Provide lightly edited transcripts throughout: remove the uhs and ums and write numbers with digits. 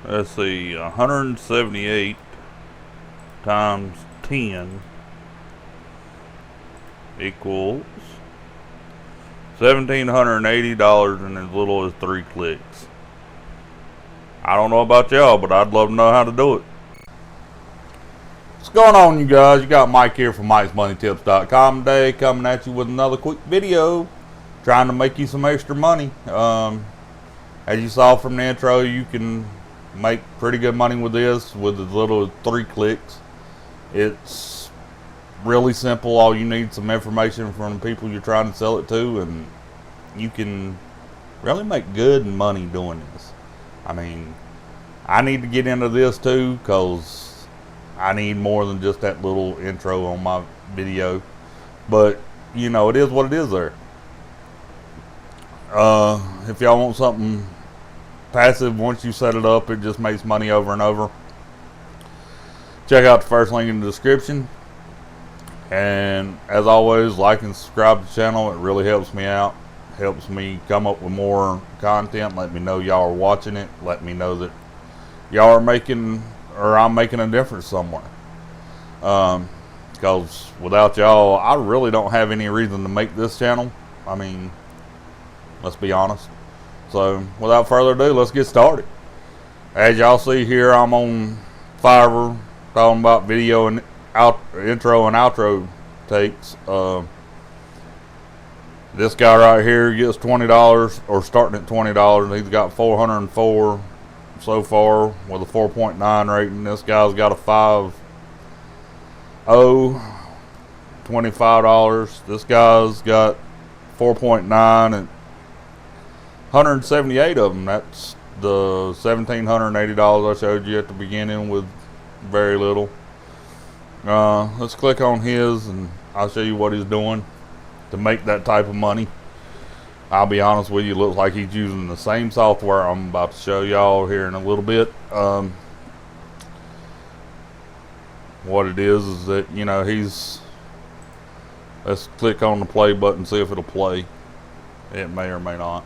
Let's see, 178 times 10 equals $1,780 in as little as 3 clicks. I don't know about y'all, but I'd love to know how to do it. What's going on, you guys? You got Mike here from Mike'sMoneyTips.com today, coming at you with another quick video, trying to make you some extra money. As you saw from the intro, you can make pretty good money with this with as little as 3 clicks. It's really simple. All you need is some information from the people you're trying to sell it to, and you can really make good money doing this. I mean, I need to get into this too, because I need more than just that little intro on my video. But, you know, it is what it is there. If y'all want something passive, once you set it up, it just makes money over and over. Check out the first link in the description. And as always, like and subscribe to the channel. It really helps me out. Helps me come up with more content. Let me know y'all are watching it. Let me know that y'all are making, or I'm making a difference somewhere. Because without y'all, I really don't have any reason to make this channel. I mean, let's be honest. So without further ado, let's get started. As y'all see here, I'm on Fiverr talking about video and intro and outro takes. This guy right here gets $20, or starting at $20. He's got 404 so far with a 4.9 rating. This guy's got a 5.0, $25. This guy's got 4.9 and 178 of them. That's the $1,780 I showed you at the beginning with very little. Let's click on his and I'll show you what he's doing to make that type of money. I'll be honest with you, it looks like he's using the same software I'm about to show y'all here in a little bit. What it is that, you know, let's click on the play button, see if it'll play. It may or may not,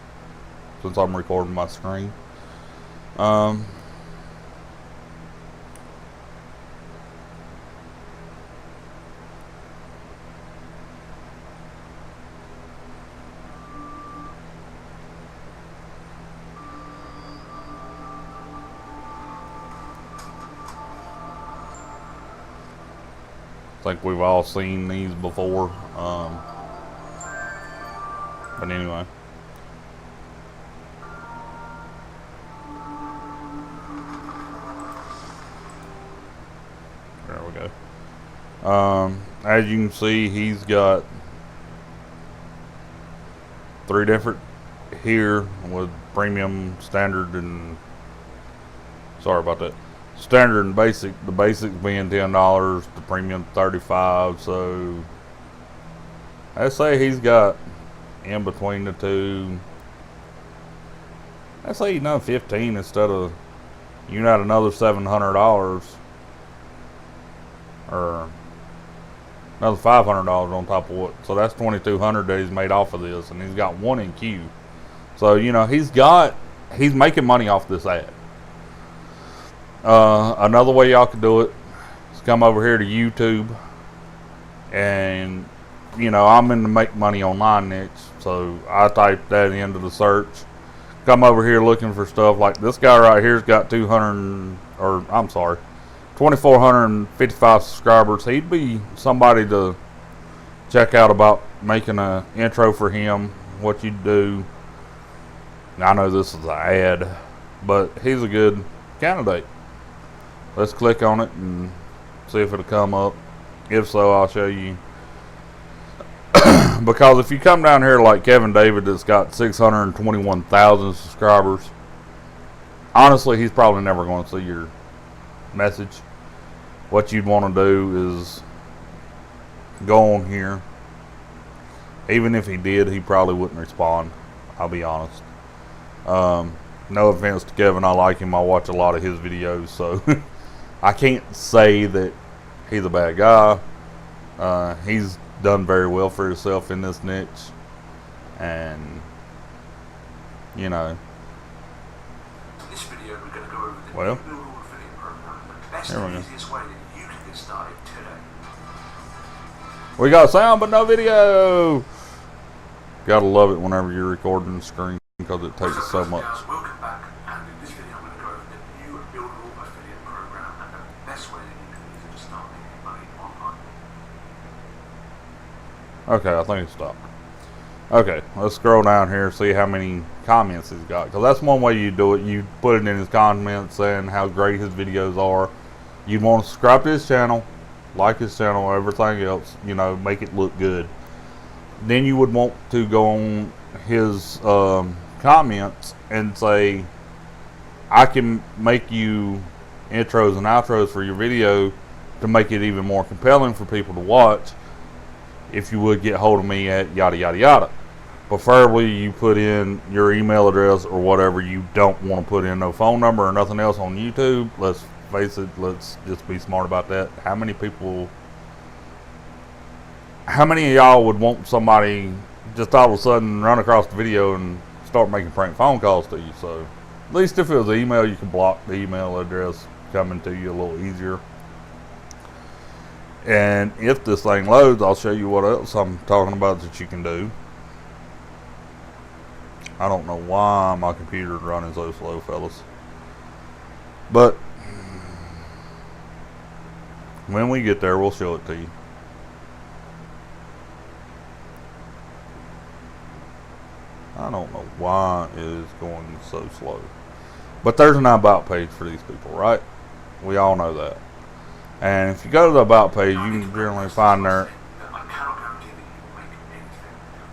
since I'm recording my screen. I think we've all seen these before. But anyway. There we go. As you can see, he's got 3 different here with premium, standard, and sorry about that. Standard and basic. The basics being $10, the premium $35. So I say he's got in between the two. I say he's done 15 instead of, you got another $700 or another $500 on top of what. So that's $2,200 that he's made off of this, and he's got 1 in queue. So, you know, he's making money off this ad. Another way y'all can do it is come over here to YouTube, and you know, I'm in the make money online niche, so I type that into the search. Come over here looking for stuff like this guy right here's got 2,455 subscribers. He'd be somebody to check out about making an intro for him, what you do. I know this is an ad, but he's a good candidate. Let's click on it and see if it'll come up. If so, I'll show you. Because if you come down here like Kevin David, that's got 621,000 subscribers, honestly, he's probably never going to see your message. What you'd want to do is go on here. Even if he did, he probably wouldn't respond. I'll be honest. No offense to Kevin, I like him. I watch a lot of his videos, so I can't say that he's a bad guy. He's done very well for himself in this niche, and you know, In this video we're going to go Well, Build All Affiliate Program, the best here we and go. easiest way that you can get started today. We got sound but no video. Gotta love it whenever you're recording the screen because it takes so much. Welcome back, and in this video I'm going to go over the new Build All Affiliate Program and the best way that you can use it to start making money online. Okay, I think it stopped. Okay, let's scroll down here and see how many comments he's got. Because that's one way you do it. You put it in his comments saying how great his videos are. You'd want to subscribe to his channel, like his channel, everything else, you know, make it look good. Then you would want to go on his comments and say, I can make you intros and outros for your video to make it even more compelling for people to watch. If you would get hold of me at yada yada yada. Preferably you put in your email address or whatever. You don't want to put in no phone number or nothing else on YouTube. Let's face it, let's just be smart about that. How many of y'all would want somebody just all of a sudden run across the video and start making prank phone calls to you? So at least if it was email, you can block the email address coming to you a little easier. And if this thing loads, I'll show you what else I'm talking about that you can do. I don't know why my computer's running so slow, fellas. But when we get there, we'll show it to you. I don't know why it is going so slow. But there's an about page for these people, right? We all know that. And if you go to the about page, you can generally find there.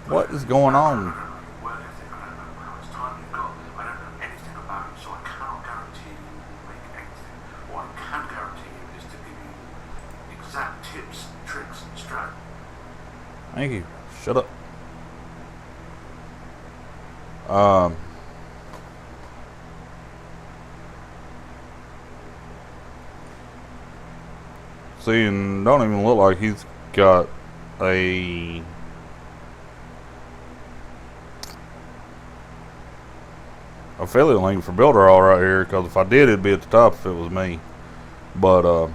What is going on? Tips, tricks, and strategies. Thank you. Shut up. See, and don't even look like he's got a affiliate link for Builderall right here, because if I did, it'd be at the top if it was me. But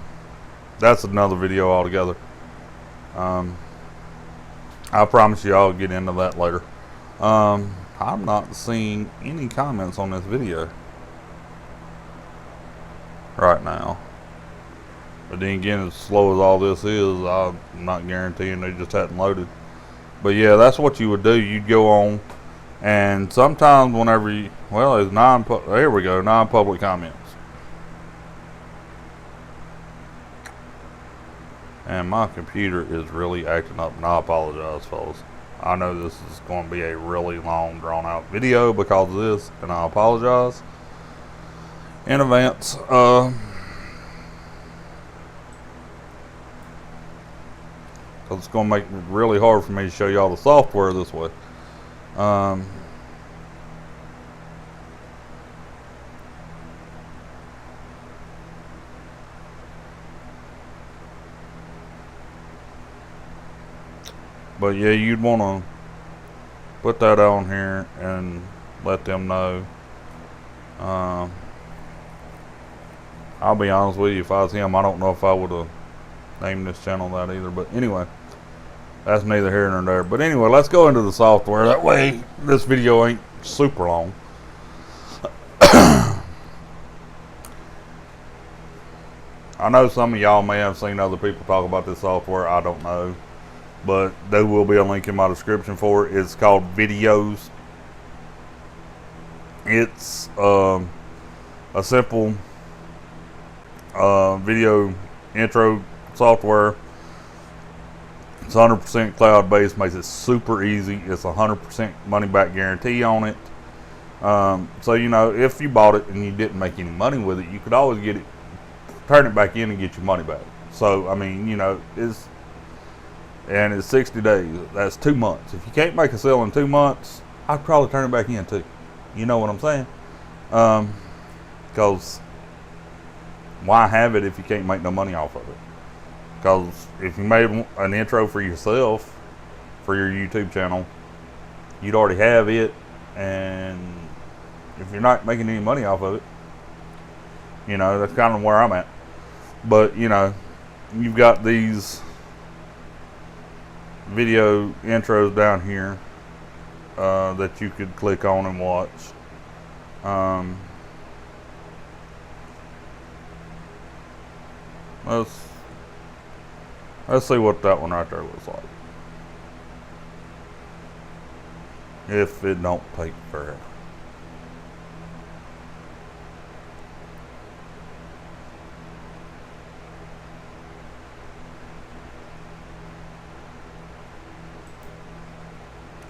that's another video altogether. I promise you I'll get into that later. I'm not seeing any comments on this video right now. But then again, as slow as all this is, I'm not guaranteeing they just hadn't loaded. But yeah, that's what you would do. You'd go on, and sometimes whenever you, well, it's there we go, non-public comments. And my computer is really acting up, and I apologize, fellas. I know this is going to be a really long, drawn-out video because of this, and I apologize in advance. It's going to make it really hard for me to show y'all the software this way. But yeah, you'd want to put that on here and let them know. I'll be honest with you, if I was him, I don't know if I would have named this channel that either. But anyway, that's neither here nor there. But anyway, let's go into the software. That way this video ain't super long. I know some of y'all may have seen other people talk about this software. I don't know. But there will be a link in my description for it. It's called Videos. It's a simple video intro software. It's 100% cloud-based, makes it super easy. It's 100% money-back guarantee on it. So, you know, if you bought it and you didn't make any money with it, you could always get it, turn it back in and get your money back. So, I mean, you know, it's 60 days. That's 2 months. If you can't make a sale in 2 months, I'd probably turn it back in too. You know what I'm saying? Because why have it if you can't make no money off of it? Because if you made an intro for yourself, for your YouTube channel, you'd already have it. And if you're not making any money off of it, You know, that's kind of where I'm at. But, you know, you've got these video intros down here that you could click on and watch. Let's see what that one right there looks like. If it don't take forever.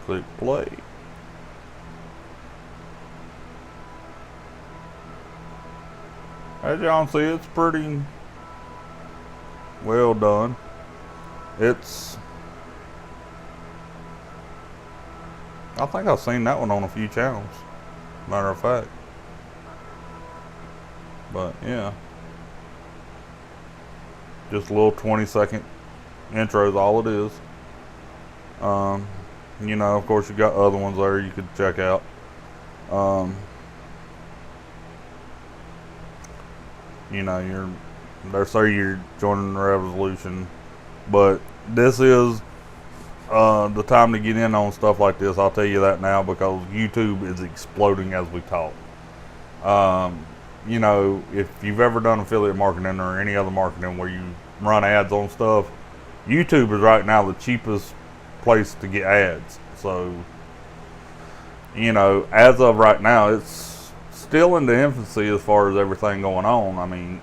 Click play. As y'all can see, it's pretty well done. I think I've seen that one on a few channels, matter of fact. But yeah, just a little 20-second intro is all it is. You know, of course, you got other ones there you could check out. You know, they're saying you're joining the revolution, but this is the time to get in on stuff like this. I'll tell you that now, because YouTube is exploding as we talk. You know, if you've ever done affiliate marketing or any other marketing where you run ads on stuff, YouTube is right now the cheapest place to get ads. So, you know, as of right now, it's still in the infancy as far as everything going on. I mean,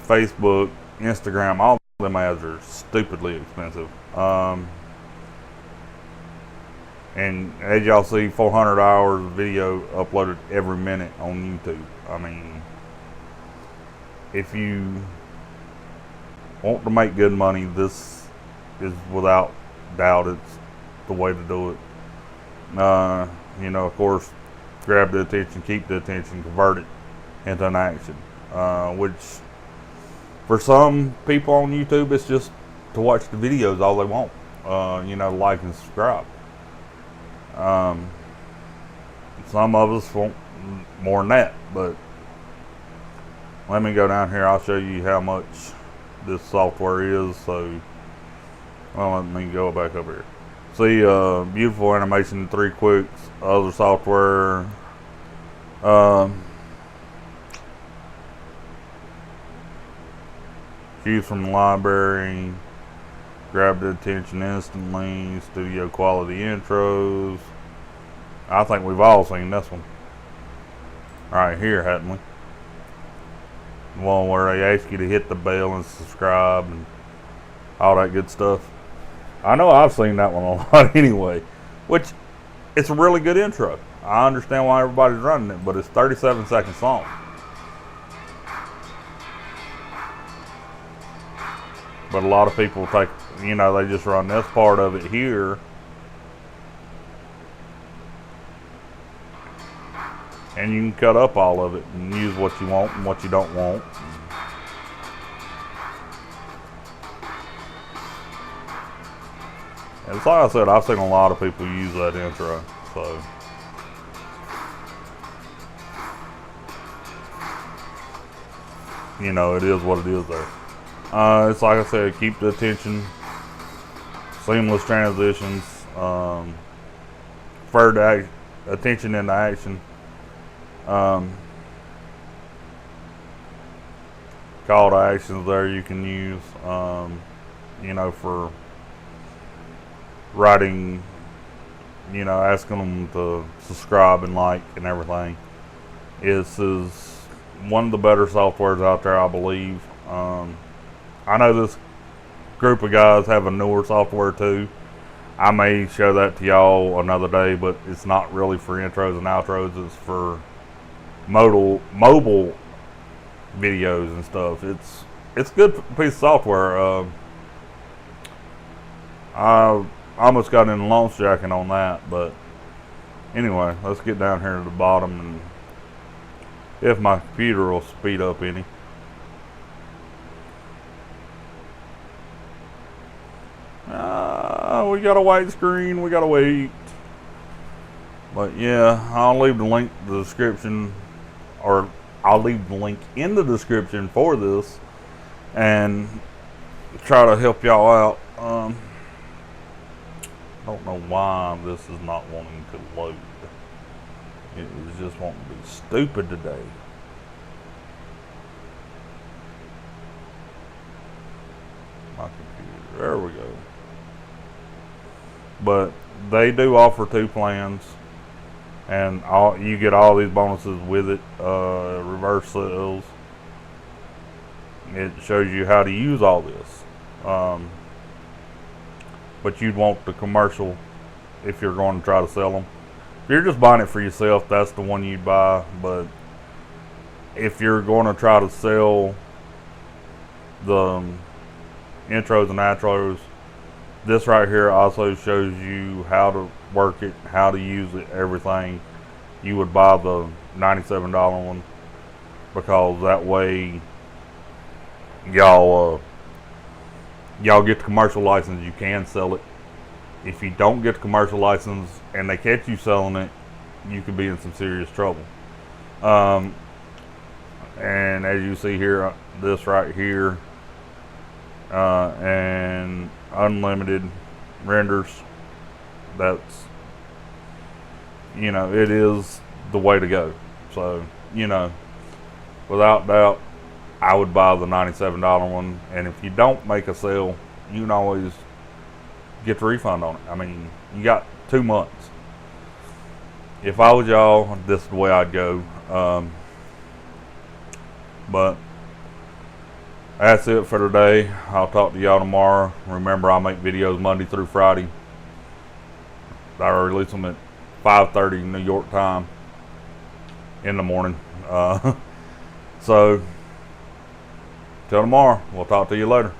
Facebook, Instagram, all of them ads are stupidly expensive. And as y'all see, 400 hours of video uploaded every minute on YouTube. I mean, if you want to make good money, this is without doubt it's the way to do it. You know, of course, grab the attention, keep the attention, convert it into an action. Which, for some people on YouTube, it's just to watch the videos all they want. You know, like and subscribe. Some of us want more than that, but let me go down here. I'll show you how much this software is. So, well, let me go back over here. See, beautiful animation, 3 clicks. Other software. Choose from the library. Grab the attention instantly. Studio quality intros. I think we've all seen this one right here, hadn't we? The one where they ask you to hit the bell and subscribe and all that good stuff. I know I've seen that one a lot anyway, which it's a really good intro. I understand why everybody's running it, but it's 37 seconds long. But a lot of people take, you know, they just run this part of it here. And you can cut up all of it and use what you want and what you don't want. And it's like I said, I've seen a lot of people use that intro, so. You know, it is what it is there. It's like I said, keep the attention, seamless transitions, further attention into action. Call to actions there you can use, you know, for writing, you know, asking them to subscribe and like and everything. This is one of the better softwares out there, I believe. I know this group of guys have a newer software too. I may show that to y'all another day, but it's not really for intros and outros. It's for mobile videos and stuff. It's a good piece of software. I almost got in launch jacking on that, but anyway, let's get down here to the bottom and if my computer will speed up any. We got a white screen, we gotta wait. But yeah, I'll leave the link in the description, or I'll leave the link in the description for this and try to help y'all out. I don't know why this is not wanting to load. It is just wanting to be stupid today. My computer, there we go. But they do offer 2 plans, and you get all these bonuses with it. Reverse sales. It shows you how to use all this. But you'd want the commercial if you're going to try to sell them. If you're just buying it for yourself, that's the one you'd buy. But if you're going to try to sell the intros and outros, this right here also shows you how to work it, how to use it, everything. You would buy the $97 one, because that way y'all get the commercial license, you can sell it. If you don't get the commercial license and they catch you selling it, you could be in some serious trouble. And as you see here, this right here, and unlimited renders, that's, you know, it is the way to go. So, you know, without doubt, I would buy the $97 one, and if you don't make a sale, you can always get the refund on it. I mean, you got 2 months. If I was y'all, this is the way I'd go. But that's it for today. I'll talk to y'all tomorrow. Remember, I make videos Monday through Friday. I release them at 5:30 New York time in the morning. So till tomorrow, we'll talk to you later.